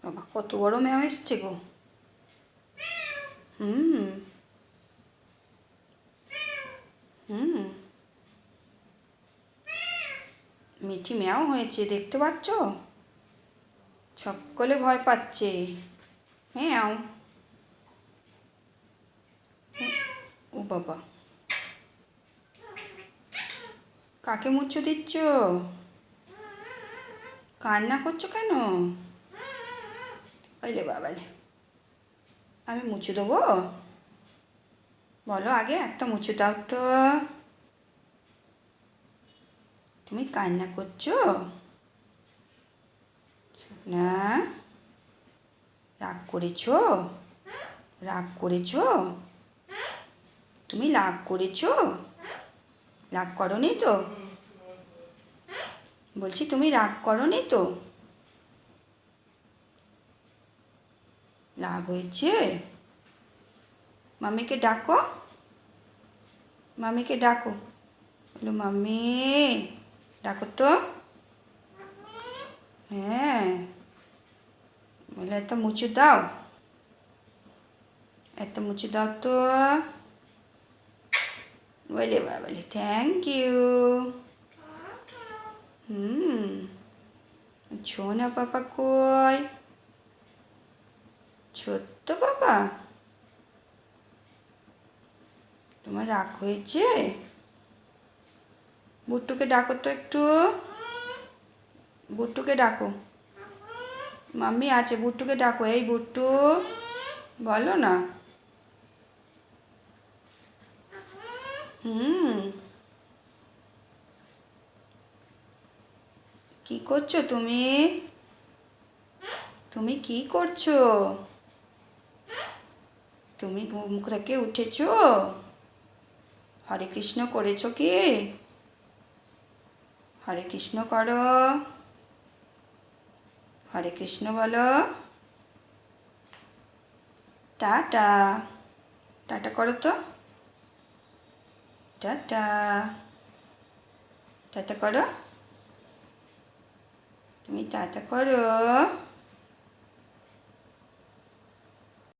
বাবা কত বড় ম্যাও এসছে গো। হুম হুম মিঠি ম্যাও হয়েছে, দেখতে পাচ্ছ? সকলে ভয় পাচ্ছে। ম্যাও। ও বাবা, কাকে মুচ্ছো দিচ্ছ? কান্না করছো কেন? ওইলে বাবালে, আমি মুছে দেবো? বলো আগে একটা মুছে দাও তো। তুমি কান্না করছো না? রাগ করেছো? রাগ করেছো? তুমি রাগ করেছো? রাগ করোনি তো? বলছি তুমি রাগ করোনি তো? রাগ হয়েছে? মাম্মিকে ডাকো, মাম্মিকে ডাকো। বলো মাম্মি, ডাকো তো। হ্যাঁ, বলে এত মুচু দাও, এত মুচু দাও তো। বলে বাবালে থ্যাংক ইউ। হুম, ছোনা পাপা কই? ছোট্ট পাপা, তোমার রাগ হয়েছে? বুট্টুকে ডাকো তো একটু, বুট্টুকে ডাকো। মাম্মি আছে, বুট্টুকে ডাকো। এই বুট্টু, বলো না। হুম, কি করছো তুমি? তুমি কি করছো? তুমি ঘুম থেকে উঠেছো? হরে কৃষ্ণ করেছো কি? হরে কৃষ্ণ করো, হরে কৃষ্ণ বলো। টাটা, টাটা করো তো। টাটা, টাটা করো। তুমি টাটা করো।